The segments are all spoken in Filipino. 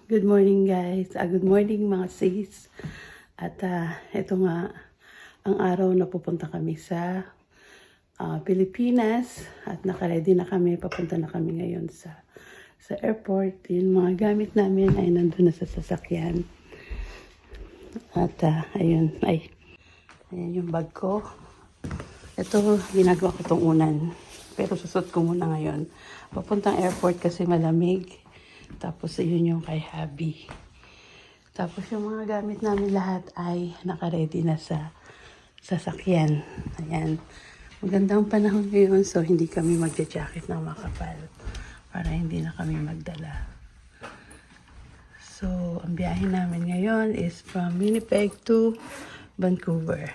Good morning guys. Good morning mga sis. At ito nga ang araw na pupunta kami sa Pilipinas at nakaready na kami. Papunta na kami ngayon sa airport. Yung mga gamit namin ay nandun na sa sasakyan. At ayun yung bag ko. Ito ginagawa ko tong unan. Pero susot ko muna ngayon. Papuntang airport kasi malamig. Tapos, yun yung kay hubby. Tapos, yung mga gamit namin lahat ay naka-ready na sa sasakyan. Ayan. Magandang panahon ngayon, so hindi kami magja-jacket ng makapal para hindi na kami magdala. So, ang biyahe namin ngayon is from Winnipeg to Vancouver.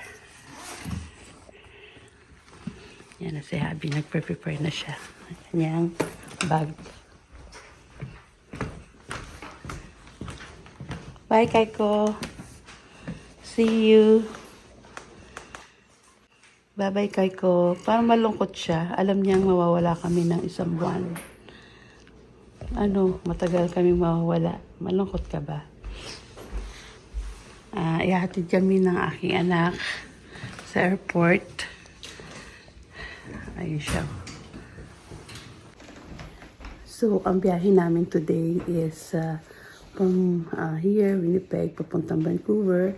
Yan na si hubby. Nagpe-prepare na siya. Kanyang bag. Bye, Kaiko. See you. Bye-bye, Kaiko. Parang malungkot siya. Alam niyang mawawala kami ng isang buwan. Matagal kami mawawala. Malungkot ka ba? Ihatid kami ng aking anak sa airport. Ayun siya. So, ang biyahe namin today is from here, Winnipeg, papuntang Vancouver.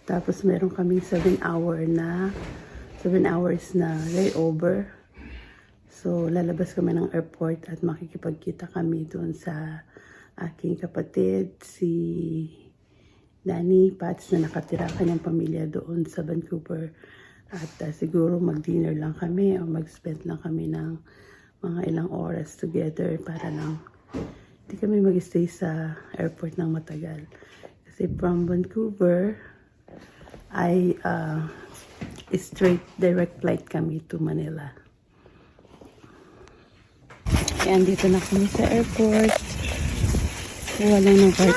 Tapos meron kaming 7 hours na layover. So lalabas kami ng airport at makikipagkita kami doon sa aking kapatid, si Danny Pats, na nakatira kanyang pamilya doon sa Vancouver. At siguro mag-dinner lang kami o mag-spend lang kami ng mga ilang oras together para lang hindi kami mag-stay sa airport ng matagal. Kasi from Vancouver ay straight direct flight kami to Manila. Yan, dito na kami sa airport. Kuha lang ng cart.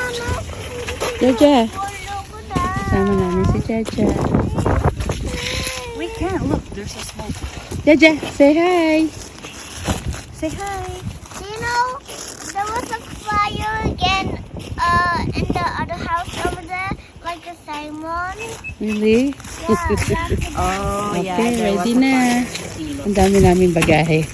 Jaja! Kasama namin si Jaja. We can't. Look, there's a smoke. Jaja, say hi! Say hi. You know, there was a fire again in the other house over there, like a Simon. Really? Yeah, that's the Oh, Okay, yeah. there ready was a na. fire. Ang dami namin bagahe.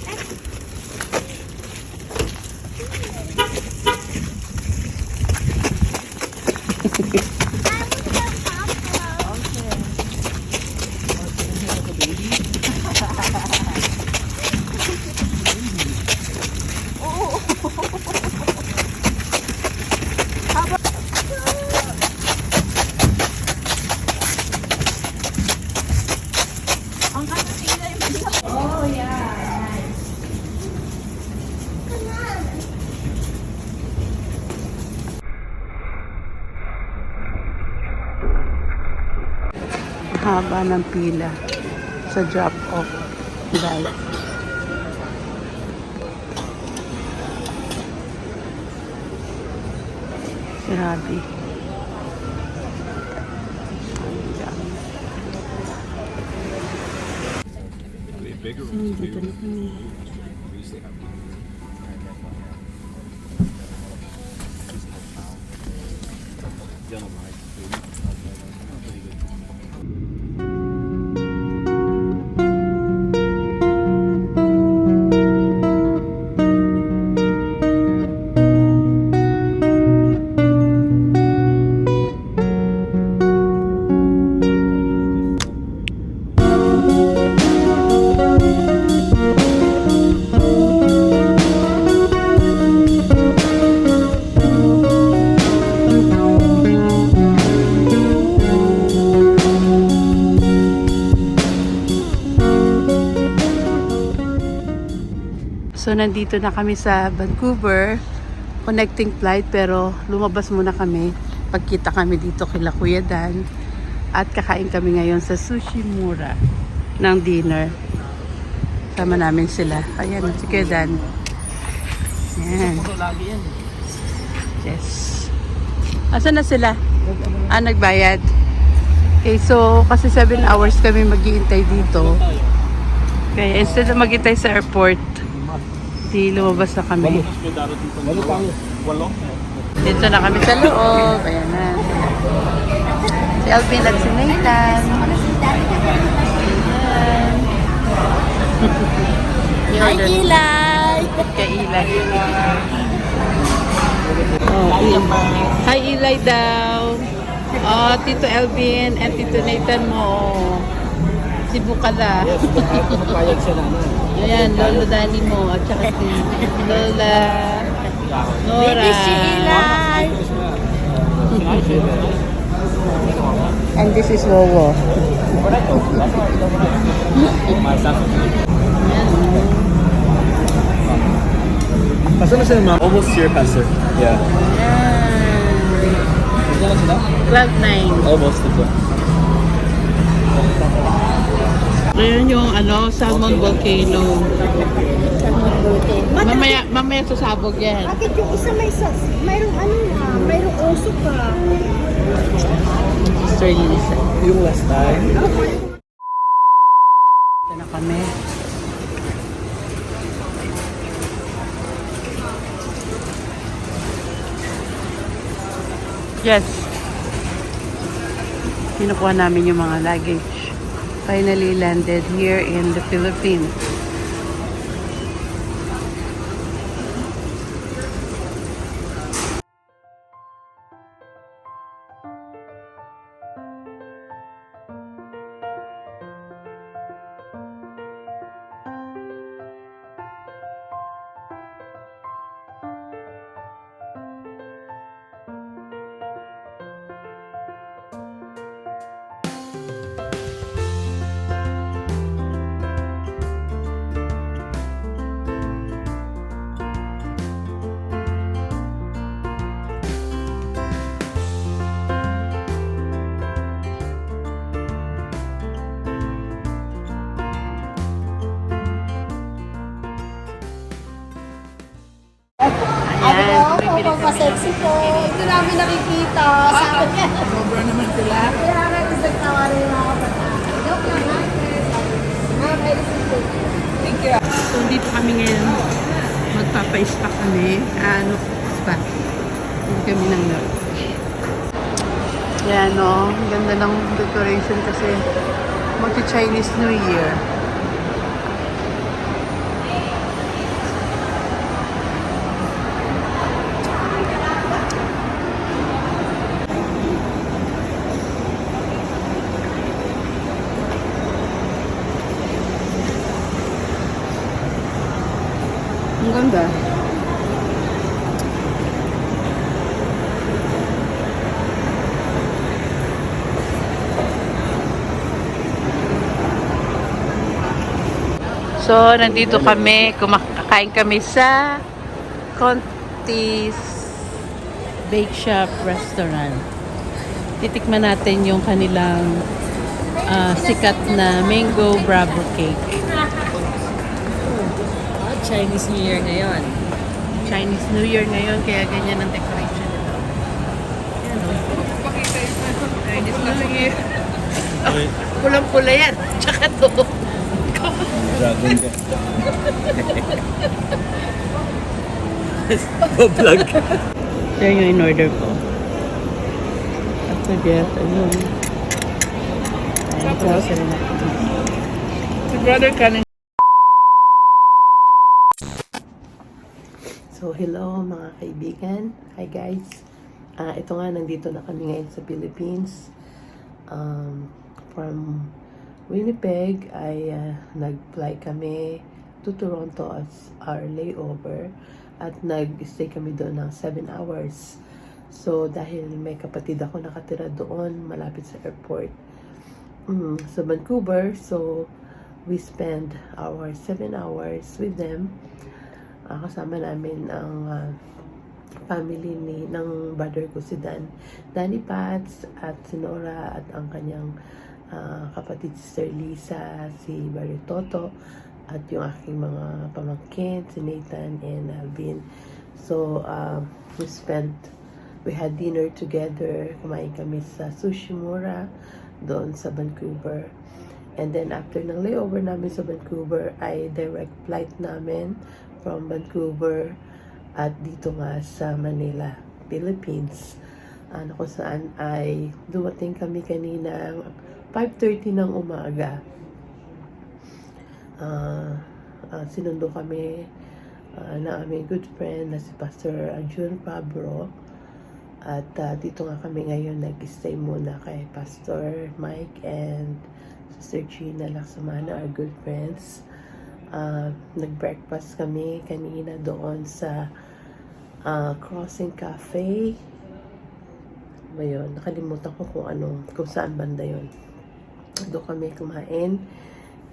Haba ng pila sa drop-off guys. Si hubby. Dito na kami. So, nandito na kami sa Vancouver, connecting flight, pero lumabas muna kami. Pagkita kami dito kila Kuya Dan. At kakain kami ngayon sa Sushi Mura ng dinner. Sama namin sila. Ayan, si Kuya Dan. Ayan. Yes. Asan na sila? Nagbayad. Okay, so kasi 7 hours kami mag-iintay dito. Kaya instead na mag-iintay sa airport, di lumabas na kami. Walo tayo. Dito na kami sa loob. Ayan na. Si Alvin at si Nathan. Hi, Eli! Kay Eli. Oh, hi, Eli daw. Oh, Tito Alvin and Tito Nathan mo. Si Bukala. Payag siya na. Ayan, Lolo Dani mo. At saka si Lola Nora. Baby si Eli! And this is Wowo. Pasok na sila mga? Almost here, Pastor. Yeah. Pasok na sila? Cloud 9. Almost ito. Ngayon yung Salmon Volcano. Mamaya sasabog yan. Bakit yung isa mayroong mayroong uso pa? Sister Lisa. Yung last time? Ito na kami. Yes. Kinukuha namin yung mga luggage. Finally landed here in the Philippines. Ayan, bumibili kami. Sexy po. Ito namin nakikita. Sobra naman sila. Kaya nga, gusto nagtawarin yung mga kapatid. Joke lang ha. Thank you. So, dito kami ngayon. Magpapa-stock kami. Spa. Hindi kami ng notes. Yan, no. Ang ganda ng decoration kasi magti-Chinese New Year. Ang ganda. So, nandito kami. Kumakain kami sa Conti's Bake Shop Restaurant. Titikman natin yung kanilang sikat na mango bravo cake. Chinese New Year ngayon. Chinese New Year ngayon, kaya ganyan ang decoration nito. Yan o. Chinese New Year. Oh, pulang-pula yan. Tsaka to. Dragon ka. Vlog. Yan yung in-order ko. After that, ayun. Tapos, si brother kanin. So, hello mga kaibigan. Hi guys. Ito nga, nandito na kami ngayon sa Philippines. From Winnipeg ay nag-fly kami to Toronto as our layover at nag-stay kami doon ng 7 hours. So, dahil may kapatid ako nakatira doon malapit sa airport sa Vancouver, so we spend our 7 hours with them. Kasama namin ang family ng brother ko si Danny Pats at si Nora at ang kanyang kapatid Sister Lisa, si Barrio Toto at yung aking mga pamangkin si Nathan and Alvin. So we had dinner together, kumain kami sa Sushi Mura doon sa Vancouver. And then after ng layover namin sa Vancouver ay direct flight namin from Vancouver at dito nga sa Manila. Philippines. Kung saan ay dumating kami kanina 5:30 ng umaga. Sinundo kami na aming good friend na si Pastor June Pabro. At dito nga kami ngayon nag-stay muna kay Pastor Mike and Sister Gina Laksamana, our good friends. Nag-breakfast kami kanina doon sa Crossing Cafe. Ba yun? Nakalimutan ko kung saan banda yun. Doon kami kumain.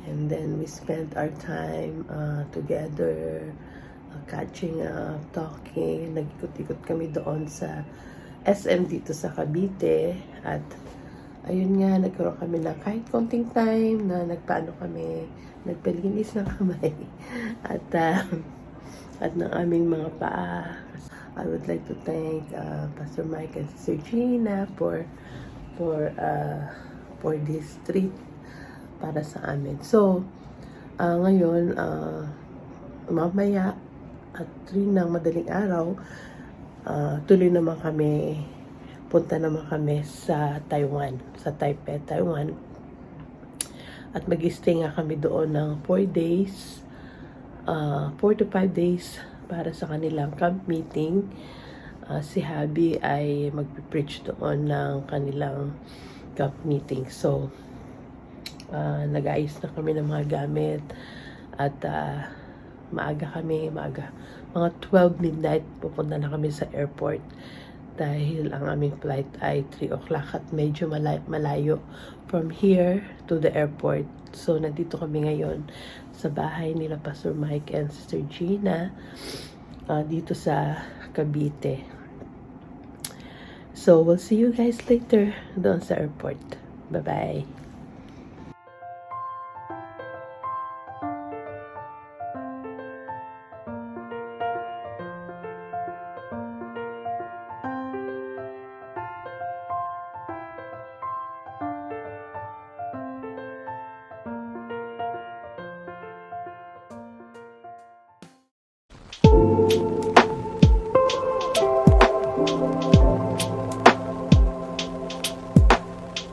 And then we spent our time together, catching up, talking. Nag-ikot-ikot kami doon sa SM dito sa Cavite. At ayun nga, nagkaroon kami ng kahit konting time na nagpalinis ng kamay. At ng aming mga paa. I would like to thank Pastor Mike and Sister Gina for this treat para sa amin. So, ngayon, mamaya at 3 ng madaling araw, punta naman kami sa Taiwan, sa Taipei, Taiwan. At mag-stay nga kami doon ng 4 to 5 days para sa kanilang camp meeting. Si Habi ay mag-preach doon ng kanilang camp meeting. So, nag-ayos na kami ng mga gamit at maaga, mga 12 midnight pupunta na kami sa airport dahil ang aming flight ay 3 o'clock at medyo malayo from here to the airport. So, nandito kami ngayon sa bahay nila Pastor Mike and Sister Gina dito sa Cavite. So, we'll see you guys later doon sa airport. Bye-bye.